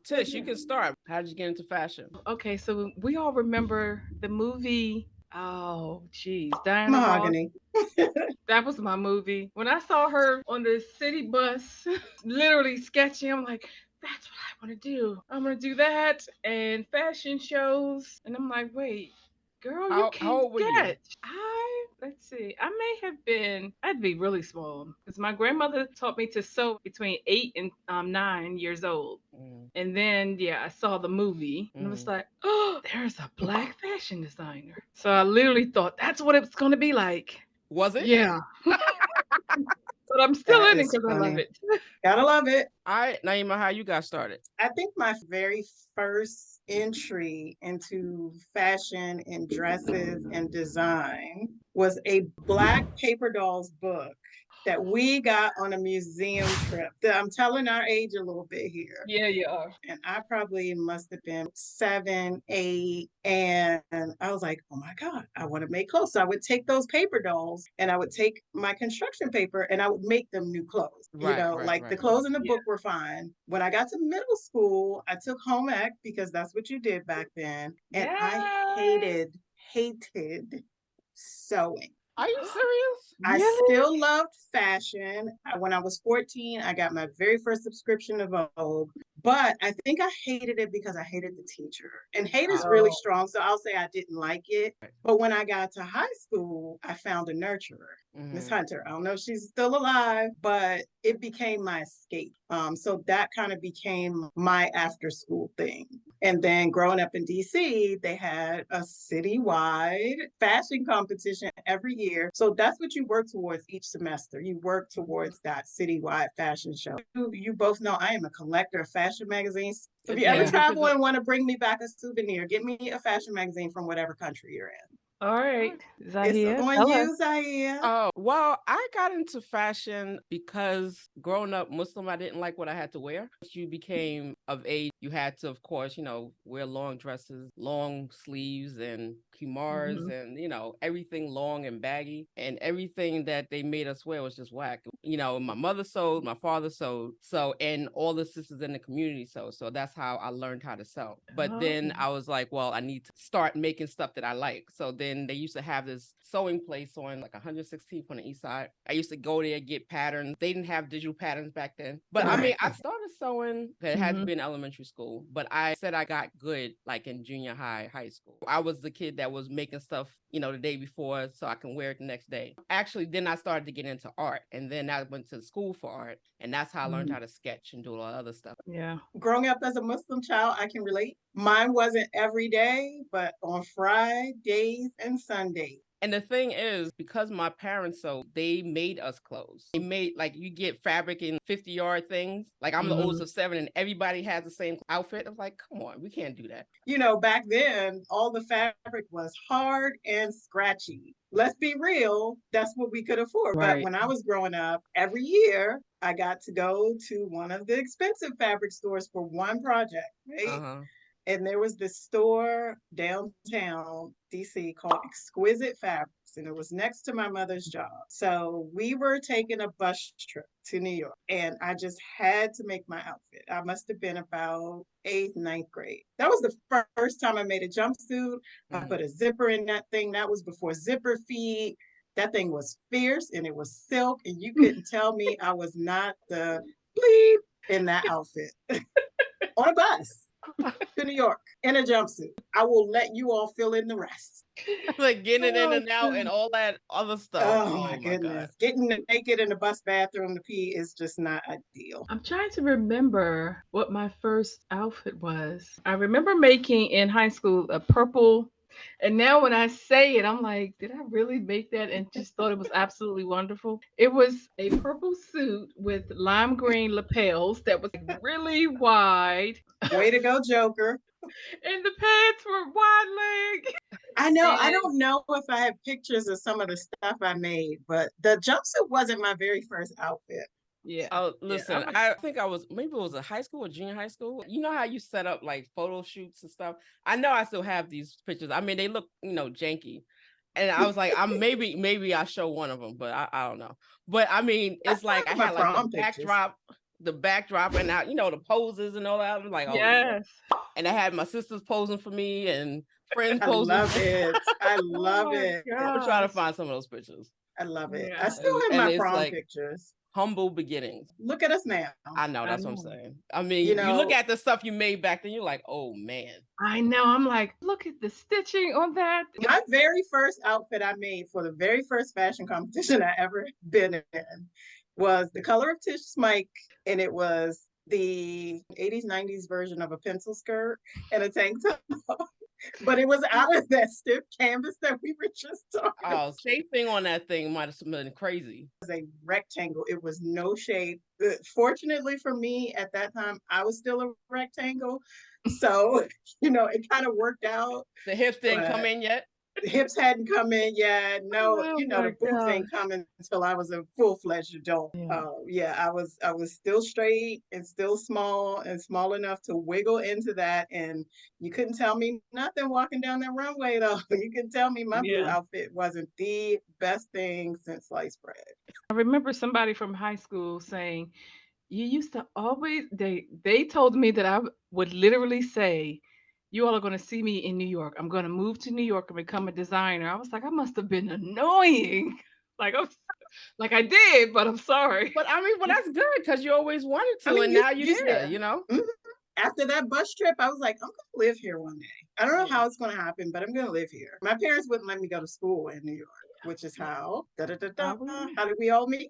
Tish, you can start. How did you get into fashion? Okay, so we all remember the movie. Oh, geez, Diana Ross. Mahogany. That was my movie. When I saw her on the city bus, literally sketching, I'm like, that's what I want to do. I'm gonna do that and fashion shows. And I'm like, wait, girl, you How can old were you? sketch. Let's see, I may have been, I'd be really small because my grandmother taught me to sew between 8 and 9 years old. Mm, And then, yeah, I saw the movie and was mm. like, oh, there's a black fashion designer. So I literally thought that's what it's going to be like. Was it? Yeah. But I'm still That in it is because I love funny. it. Gotta love it. All right, Naima, how you got started? I think my very first entry into fashion and dresses and design was a Black Paper Dolls book that we got on a museum trip. I'm telling our age a little bit here. Yeah, you are. And I probably must have been 7, 8. And I was like, oh my God, I want to make clothes. So I would take those paper dolls and I would take my construction paper and I would make them new clothes. Right, right, Like the right. clothes in the Yeah. book were fine. When I got to middle school, I took home ec because that's what you did back then. And I Yes. hated sewing. Are you serious? I Really? still loved fashion. When I was 14, I got my very first subscription to Vogue, but I think I hated it because I hated the teacher. And hate is Oh, really Oh, strong, so I'll say I didn't like it. But when I got to high school, I found a nurturer. Miss mm-hmm. Hunter. I don't know if she's still alive, but it became my escape. So that kind of became my after school thing. And then growing up in DC, they had a citywide fashion competition every year. So that's what you work towards each semester. You work towards that citywide fashion show. You both know I am a collector of fashion magazines. So if you ever Yeah, yeah. because travel and want to bring me back a souvenir, get me a fashion magazine from whatever country you're in. All right. It's Zahia, on tell us. you, Zahia. oh, well, I got into fashion because growing up Muslim, I didn't like what I had to wear. Once you became of age, you had to, of course, wear long dresses, long sleeves, and kimars, Hmm. and, everything long and baggy. And everything that they made us wear was just whack. My mother sewed, my father sewed. So, and all the sisters in the community sewed. So that's how I learned how to sew. But then Oh. I was like, well, I need to start making stuff that I like. So then they used to have this sewing place on like 116th on the east side. I used to go there, get patterns. They didn't have digital patterns back then. But I mean, Right. I started sewing. It had to Hmm. be in elementary school. But I said I got good like in junior high, high school. I was the kid that was making stuff, the day before so I can wear it the next day. Actually, then I started to get into art. And then I went to school for art. And that's how I learned how to sketch and do a lot of other stuff. Yeah. Growing up as a Muslim child, I can relate. Mine wasn't every day, but on Fridays and Sundays. And the thing is, because my parents so they made us clothes. They made like you get fabric in 50-yard things. Like I'm the oldest Hmm. of seven and everybody has the same outfit. I'm like, come on, we can't do that. Back then, all the fabric was hard and scratchy. Let's be real, that's what we could afford. But Right. when I was growing up, every year I got to go to one of the expensive fabric stores for one project, right? Uh-huh. And there was this store downtown DC called Exquisite Fabrics, and it was next to my mother's job. So we were taking a bus trip to New York, and I just had to make my outfit. I must have been about eighth, ninth grade. That was the first time I made a jumpsuit. I Mm-hmm. put a zipper in that thing. That was before zipper feet. That thing was fierce and it was silk, and you couldn't tell me I was not the bleep in that outfit on a bus to New York in a jumpsuit. I will let you all fill in the rest. Like getting it in Oh, and out and God. all that other stuff. Oh my Oh my God. goodness. Getting naked in the bus bathroom to pee is just not ideal. I'm trying to remember what my first outfit was. I remember making in high school a purple, and now when I say it, I'm like, did I really make that and just thought it was absolutely wonderful? It was a purple suit with lime green lapels that was like really wide, Way to go, Joker. and the pants were wide leg. I know. I And don't know if I have pictures of some of the stuff I made, but the jumpsuit wasn't my very first outfit. yeah, Oh, yeah, I listen, was. I think I was maybe it was a high school or junior high school. You know how you set up like photo shoots and stuff? I know I still have these pictures. I mean, they look, janky. And I was like, I'm maybe I show one of them, but I don't know. But I mean, I it's still like I have my had like the prom pictures. backdrop. the backdrop and out, the poses and all that. I'm like, oh yeah. Yes. And I had my sisters posing for me and friends I posing. love it. I Oh love my it. I'm trying to gosh. find some of those pictures. I love it. Yeah. I still have And my it's prom like pictures. humble beginnings. Look at us now. I know, I that's what I'm know. saying. I You mean, you look know, at the stuff you made back then, you're like, oh man. I know. I'm like, look at the stitching on that. my very first outfit I made for the very first fashion competition I ever been in was the color of Tish Smike, and it was the 80s, 90s version of a pencil skirt and a tank top. But it was out of that stiff canvas that we were just talking about. Oh, shaping on that thing might have been crazy. It was a rectangle. It was no shape. Fortunately for me, at that time, I was still a rectangle. So, it kind of worked out. The hips didn't come But in yet. the hips hadn't come in yet. No, Oh the my boobs gosh. ain't coming until I was a full-fledged adult. Yeah. Yeah, I was still straight and still small and small enough to wiggle into that. And you couldn't tell me nothing walking down that runway though. You couldn't tell me my blue Yeah. outfit wasn't the best thing since sliced bread. I remember somebody from high school saying, you used to always they told me that I would literally say, you all are going to see me in New York. I'm going to move to New York and become a designer. I was like, I must have been annoying. Like like I did, but I'm sorry. But I mean, that's good because you always wanted to, I mean, and now you're there, yeah. After that bus trip, I was like, I'm gonna live here one day. I don't know Yeah. how it's gonna happen, but I'm gonna live here. My parents wouldn't let me go to school in New York, which is how how did we all meet?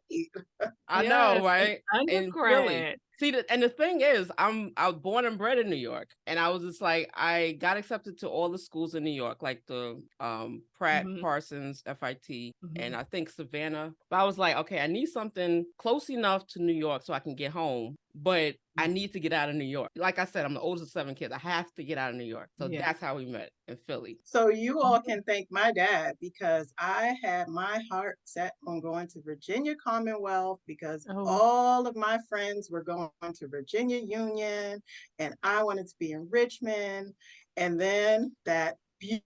I Yes, know, right? an In Philly. undergrad. See, and the thing is, I was born and bred in New York, and I was just like, I got accepted to all the schools in New York, like the Pratt, Mhm, Parsons, FIT, and mhm. I think Savannah. But I was like, okay, I need something close enough to New York so I can get home, but I need to get out of New York. Like I said, I'm the oldest of 7 kids. I have to get out of New York. So Yeah. that's how we met in Philly. So you all can thank my dad because I had my heart set on going to Virginia Commonwealth because Oh, all of my friends were going to Virginia Union and I wanted to be in Richmond. And then that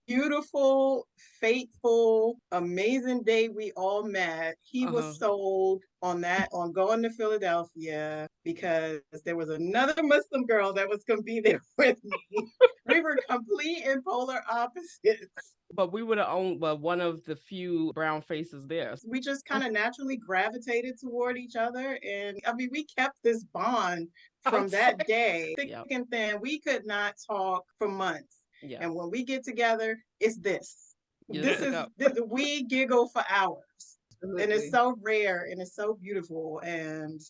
beautiful, fateful, amazing day we all met, he Uh-huh. was sold on going to Philadelphia because there was another Muslim girl that was going to be there with me. We were complete and polar opposites. But we were one of the few brown faces there. We just kind of naturally gravitated toward each other. And I mean, we kept this bond from that day. Thick Yep. and thin, we could not talk for months. Yeah. And when we get together, it's this. You This just is go. we giggle for hours. And it's absolutely. so rare and it's so beautiful. And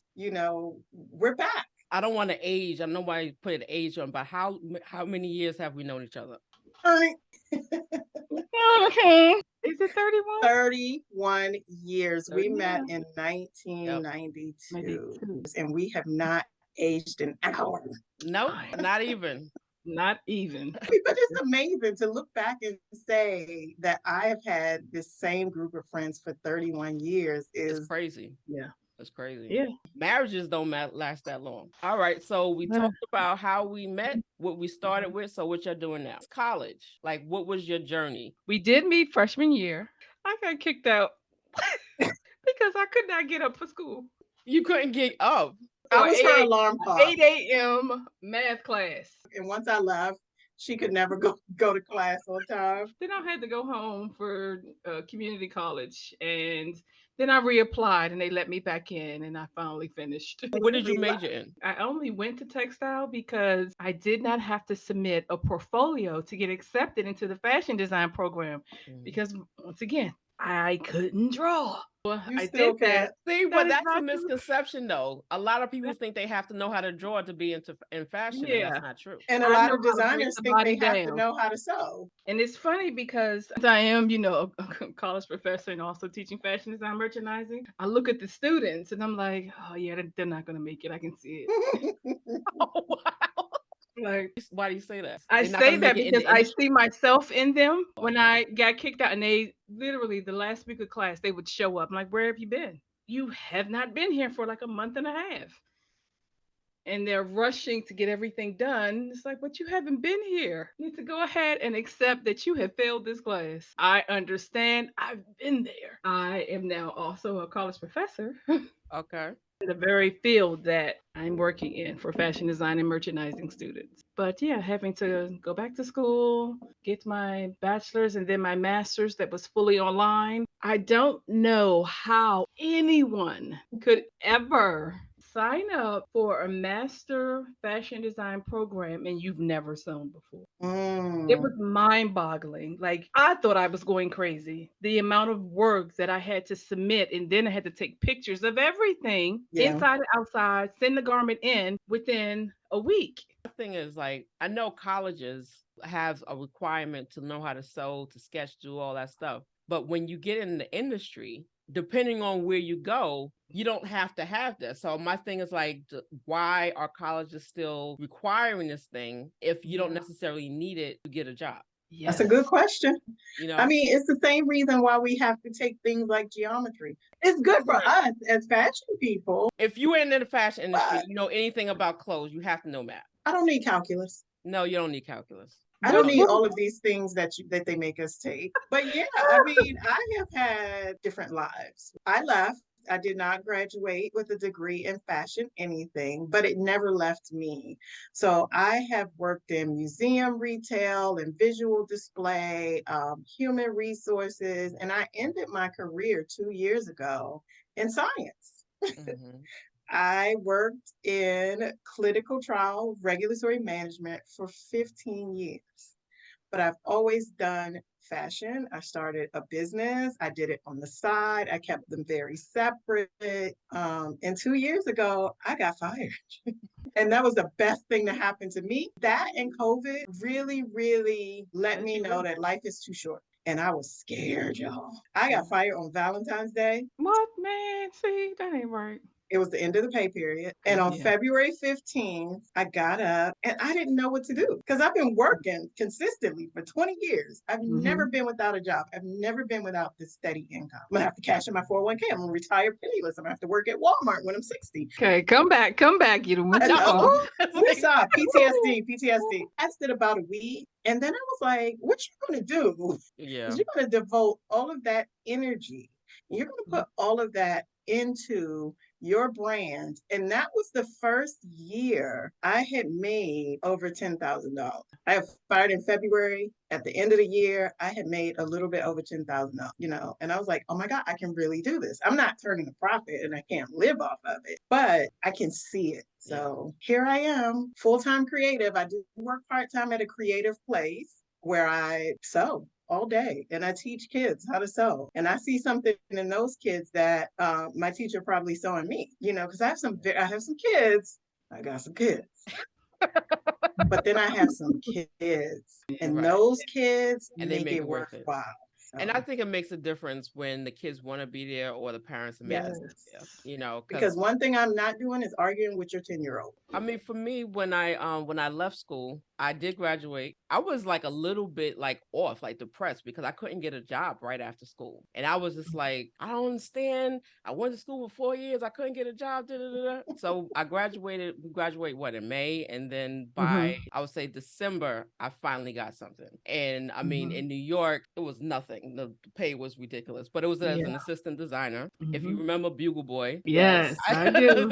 we're back. I don't want to age. I don't know why you put an age on, but how many years have we known each other? Okay. Is it 31? 31 years. We 31. met in 1992, 92. and we have not aged an hour. Nope, not even. Not even. But it's amazing to look back and say that I have had this same group of friends for 31 years. It's crazy. Yeah. It's crazy. Yeah. Marriages don't last that long. All right. So we talked about how we met, what we started with. So what you're doing now? It's college. Like, what was your journey? We did meet freshman year. I got kicked out because I could not get up for school. You couldn't get up. I was her 8 alarm clock. 8 a.m. math class. And once I left, she could never go to class on time. Then I had to go home for community college, and then I reapplied, and they let me back in, and I finally finished. What did you major in? I only went to textile because I did not have to submit a portfolio to get accepted into the fashion design program because, once again, I couldn't draw. You I still did that. can't. See, That but is that's a not true. misconception, though. A lot of people think they have to know how to draw to be in fashion, and Yeah. that's not true. And a I lot know of how to break designers the think they body have to down. know how to sew. And it's funny because as I am, a college professor and also teaching fashion design merchandising, I look at the students and I'm like, oh yeah, they're not gonna make it. I can see it. Oh, wow. Like, Why do you say that? I They're not say gonna make that it in because the I industry? see myself in them. When Okay. I got kicked out, and they literally the last week of class, they would show up. I'm like, where have you been? You have not been here for like a month and a half. And they're rushing to get everything done. It's like, but you haven't been here. You need to go ahead and accept that you have failed this class. I understand. I've been there. I am now also a college professor. Okay. the very field that I'm working in for fashion design and merchandising students. But yeah, having to go back to school, get my bachelor's and then my master's that was fully online. I don't know how anyone could ever sign up for a master fashion design program and you've never sewn before. It Mm, was mind-boggling. Like, I thought I was going crazy. The amount of work that I had to submit, and then I had to take pictures of everything yeah. inside and outside, send the garment in within a week. The thing is, like, I know colleges have a requirement to know how to sew, to sketch, do all that stuff. But when you get in the industry, depending on where you go, you don't have to have this. So my thing is like, why are colleges still requiring this thing if you don't Yeah. necessarily need it to get a job? That's a Yes. good question. You I know, mean, it's the same reason why we have to take things like geometry. It's good for Right. us as fashion people, if you're in the fashion industry, but you know anything about clothes, you have to know math. I don't need calculus. No, you don't need calculus. I You don't What, don't need what, need all it. of these things that they make us take. But yeah, I mean, I have had different lives. I left. I did not graduate with a degree in fashion anything, but it never left me. So I have worked in museum retail and visual display, human resources, and I ended my career 2 years ago in science. Mhm. I worked in clinical trial regulatory management for 15 years, but I've always done fashion. I started a business. I did it on the side. I kept them very separate. And 2 years ago, I got fired. And that was the best thing to happen to me. That and COVID really, really let let me you know go. that life is too short. And I was scared, y'all. I got Mhm. fired on Valentine's Day. What, man? See, that ain't right. It was the end of the pay period. And on Mhm. Yeah. February 15th, I got up and I didn't know what to do because I've been working consistently for 20 years. I've never Hmm. been without a job. I've never been without this steady income. I'm going to have to cash in my 401k. I'm going to retire penniless. I'm going to have to work at Walmart when I'm 60. Okay, come back, come back. You done I went I too know. far. know. Ooh, It's we like, saw Woo. PTSD. Lasted about a week. And then I was like, what you going to do? Because yeah. you're going to devote all of that energy. You're going to put all of that into your brand. And that was the first year I had made over $10,000. I have fired in February. At the end of the year, I had made a little bit over $10,000, and I was like, oh my God, I can really do this. I'm not turning a profit and I can't live off of it, but I can see it. Yeah. So here I am, full-time creative. I do work part-time at a creative place where I sew all day and I teach kids how to sew. And I see something in those kids that my teacher probably saw in me, because I have some kids. I got some kids, but then I have some kids, and Right. those kids And they make make it it worth it. worthwhile. And I So think it makes a difference when the kids want to be there or the parents are making yes, them there, because because one thing I'm not doing is arguing with your 10-year-old. I mean, for me, when I left school, I did graduate. I was like a little bit like off, like depressed because I couldn't get a job right after school. And I was just like, I don't understand. I went to school for 4 years. I couldn't get a job. Da, da, da, da. So I graduated, we graduate what in May. And then by Hmm. I would say December, I finally got something. And I mean, Hmm. in New York, it was nothing. The pay was ridiculous, but it was as Yeah. an assistant designer. If you Hmm. remember Bugle Boy, Yes, Yes, I do.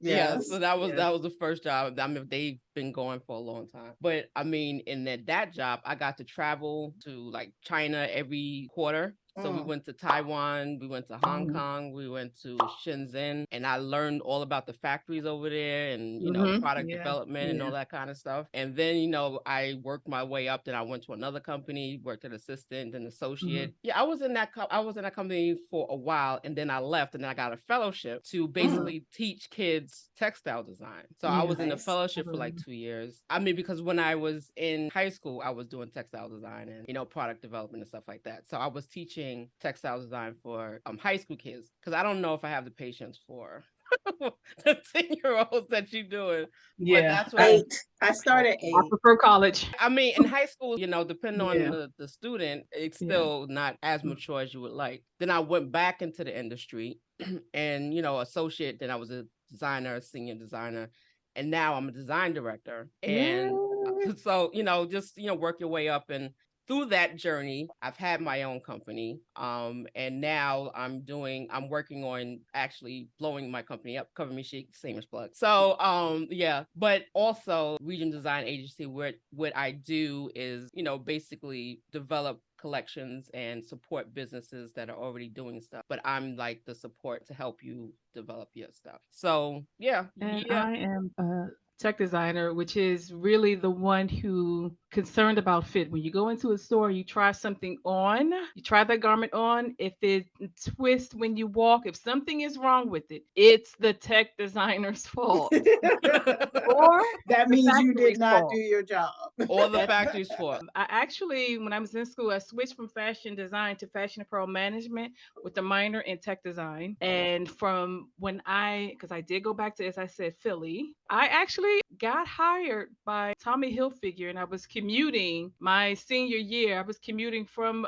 yeah, so yes. Yes. that was the first job. I mean, they've been going for a long time. But I mean, in that job, I got to travel to like China every quarter. So we Mm, went to Taiwan, we went to Hong Hmm. Kong, we went to Shenzhen, and I learned all about the factories over there and, Hmm. product Yeah. development and all Yeah. that kind of stuff. And then, I worked my way up. Then I went to another company, worked as assistant and Hmm. associate. Yeah, I was in that company for a while, and then I left, and then I got a fellowship to mm, basically teach kids textile design. So I Yeah. was in a nice. fellowship for like Absolutely. 2 years. I mean, because when I was in high school, I was doing textile design and product development and stuff like that. So I was teaching textile design for high school kids because I don't know if I have the patience for the 10-year-olds that you're doing, but Yeah. that's what I 8. I started I 8. prefer college. I mean, in high school, depending on Yeah. the student, it's Yeah. still not as mature as you would like. Then I went back into the industry and, associate, then I was a designer, senior designer, and now I'm a design director. And Yeah. so, just, work your way up. And through that journey, I've had my own company. And now I'm working on actually blowing my company up, Cover Me Chic, same as plug. So yeah, but also Region Design Agency, what I do is, basically develop collections and support businesses that are already doing stuff. But I'm like the support to help you develop your stuff. So yeah, And yeah. I am a tech designer, which is really the one who concerned about fit. When you go into a store, you try something on, you try that garment on. If it twists when you walk, if something is wrong with it, it's the tech designer's fault or That the means you did factory's not do fault. your job. Or the That's factory's fault. I actually, when I was in school, I switched from fashion design to fashion apparel management with a minor in tech design. And from because I did go back to, as I said, Philly, I actually got hired by Tommy Hilfiger, and I was commuting my senior year. I was commuting from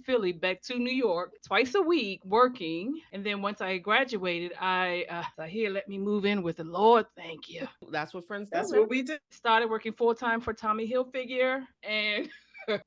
Philly back to New York twice a week, working. And then once I graduated, I said, "Here, let me move in with the Lord. Thank you." That's what friends do, That's man. what we do. Started working full time for Tommy Hilfiger and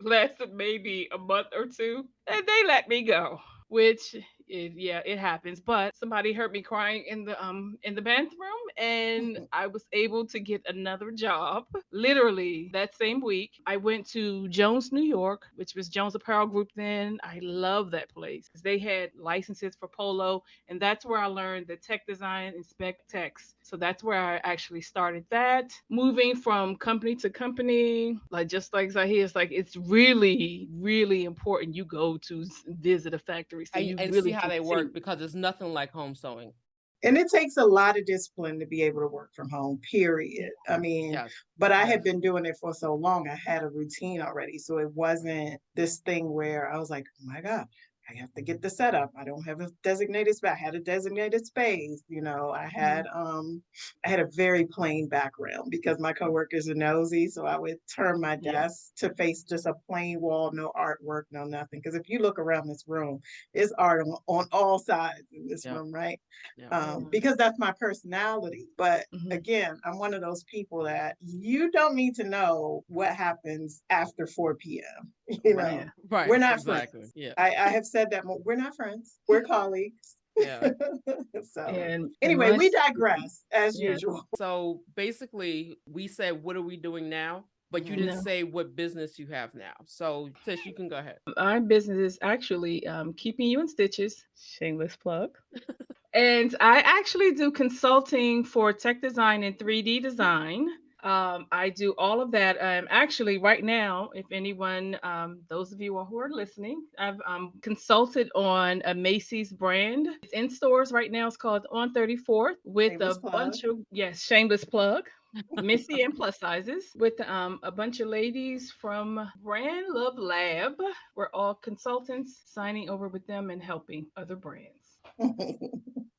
lasted maybe a month or two, and they let me go. Which yeah, it happens. But somebody heard me crying in the bathroom, and I was able to get another job. Literally that same week, I went to Jones, New York, which was Jones Apparel Group. Then I love that place because they had licenses for Polo, and that's where I learned the tech design and spec text. So that's where I actually started that. Moving from company to company, like just like Zahir, it's like it's really, really important you go to visit a factory so you And see really how can they see. work, because it's nothing like home sewing. And it takes a lot of discipline to be able to work from home, period. I mean, Yes. but I had Yes. been doing it for so long, I had a routine already. So it wasn't this thing where I was like, oh my God, I have to get the setup. I don't have a designated space. I had a designated space. I had a very plain background because my coworkers are nosy. So I would turn my Yeah. desk to face just a plain wall, no artwork, no nothing. Because if you look around this room, it's art on all sides in this Yeah. room, right? Yeah. Because that's my personality. But Mhm. again, I'm one of those people that you don't need to know what happens after 4 p.m. You Right. know, Yeah. we're Right. not Exactly. friends. Yeah. I have said that we're not friends. We're colleagues. Yeah. So And anyway, we once digress as yeah, usual. So basically, we said, what are we doing now? But you didn't no. say what business you have now. So, Tish, you can go ahead. Our business is actually keeping you in stitches. Shameless plug. And I actually do consulting for tech design and 3D design. I do all of that. Actually, right now, if anyone, those of you who are listening, I've consulted on a Macy's brand. It's in stores right now. It's called On 34th with a Shameless plug. bunch of, yes, shameless plug. Missy and plus sizes with a bunch of ladies from Brand Love Lab. We're all consultants signing over with them and helping other brands.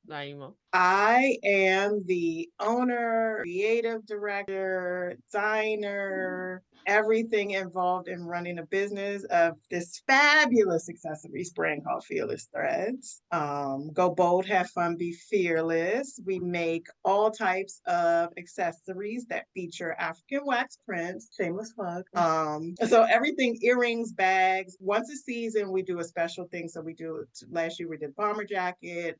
Naima. I am the owner, creative director, designer, everything involved in running a business of this fabulous accessories brand called Fearless Threads. Go bold, have fun, be fearless. We make all types of accessories that feature African wax prints, shameless plug. So everything, earrings, bags. Once a season, we do a special thing. So last year we did bomber jacket.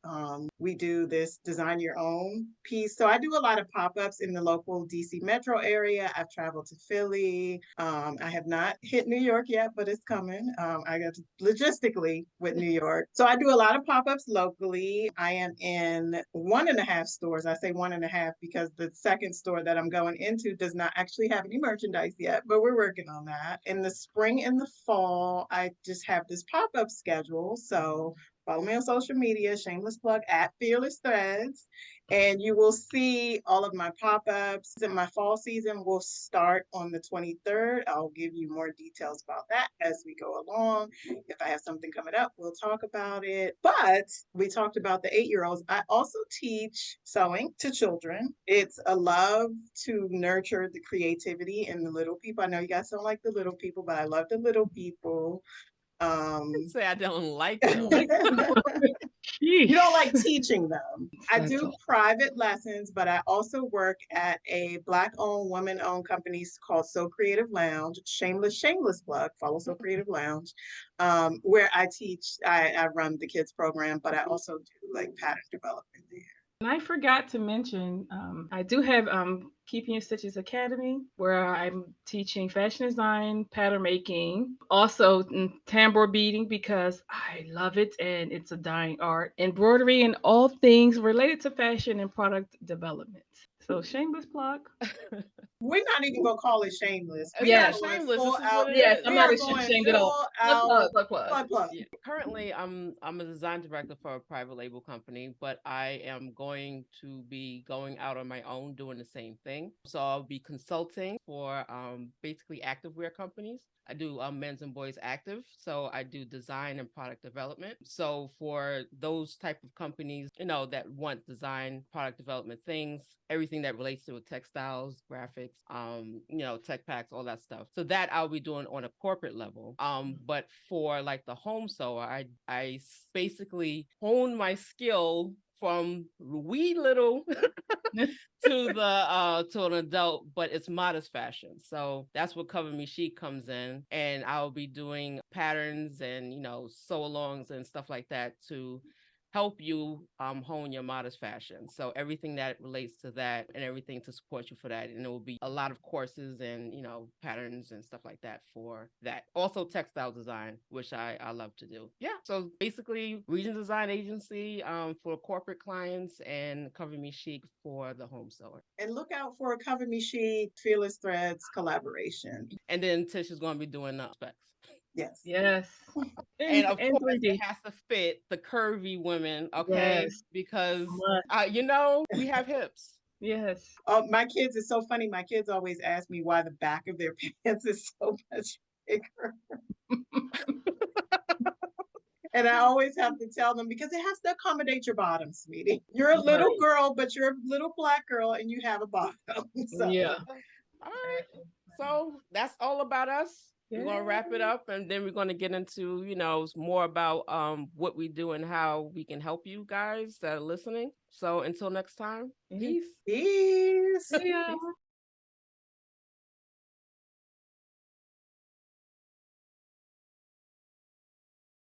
We do this design your own piece. So I do a lot of pop-ups in the local DC metro area. I've traveled to Philly. I have not hit New York yet, but it's coming. I got to logistically with New York. So I do a lot of pop-ups locally. I am in 1.5 stores. I say 1.5 because the second store that I'm going into does not actually have any merchandise yet, but we're working on that. In the spring and the fall, I just have this pop-up schedule. So follow me on social media, shameless plug at Fearless Threads, and you will see all of my pop-ups. And my fall season will start on the 23rd. I'll give you more details about that as we go along. If I have something coming up, we'll talk about it. But we talked about the 8-year-olds. I also teach sewing to children. It's a love to nurture the creativity in the little people. I know you guys don't like the little people, but I love the little people. Say I don't like them. You don't like teaching them. I That's do all. private lessons, but I also work at a Black-owned, woman-owned company called So Creative Lounge. Shameless plug. Follow So Creative Lounge, where I teach. I run the kids program, but I also do like pattern development there. And I forgot to mention, I do have Keeping Your Stitches Academy, where I'm teaching fashion design, pattern making, also tambour beading because I love it and it's a dying art, embroidery, and all things related to fashion and product development. So shameless plug. We're not even gonna call it shameless. It's We are Yes. not going shameless. full This is out. what it Yes, is. I'm We not are going ashamed at all. full Plug, out. plug, plug, plug. Plug, plug. Yeah. Currently, I'm a design director for a private label company, but I am going to be going out on my own doing the same thing. So I'll be consulting for basically activewear companies. I do men's and boys active, so I do design and product development. So for those type of companies, that want design, product development things, everything that relates to textiles, graphics, tech packs, all that stuff. So that I'll be doing on a corporate level. But for like the home sewer, I basically hone my skill from wee little to an adult, but it's modest fashion. So that's what Cover Me Chic comes in, and I'll be doing patterns and sew alongs and stuff like that to help you hone your modest fashion. So everything that relates to that and everything to support you for that. And it will be a lot of courses and patterns and stuff like that for that. Also textile design, which I love to do. Yeah. So basically Region Design Agency for corporate clients and Cover Me Chic for the home sewer. And look out for a Cover Me Chic, Fearless Threads collaboration. And then Tish is going to be doing the specs. Yes. Yes. And of In course, 3D. it has to fit the curvy women, okay? Yes. Because, Must. we have hips. Yes. Oh, my kids, it's so funny. My kids always ask me why the back of their pants is so much bigger. And I always have to tell them because it has to accommodate your bottom, sweetie. You're a little Right. girl, but you're a little Black girl and you have a bottom. So Yeah. All right. So that's all about us. We're gonna wrap it up and then we're gonna get into, more about what we do and how we can help you guys that are listening. So until next time, Yeah. peace. peace. Yeah.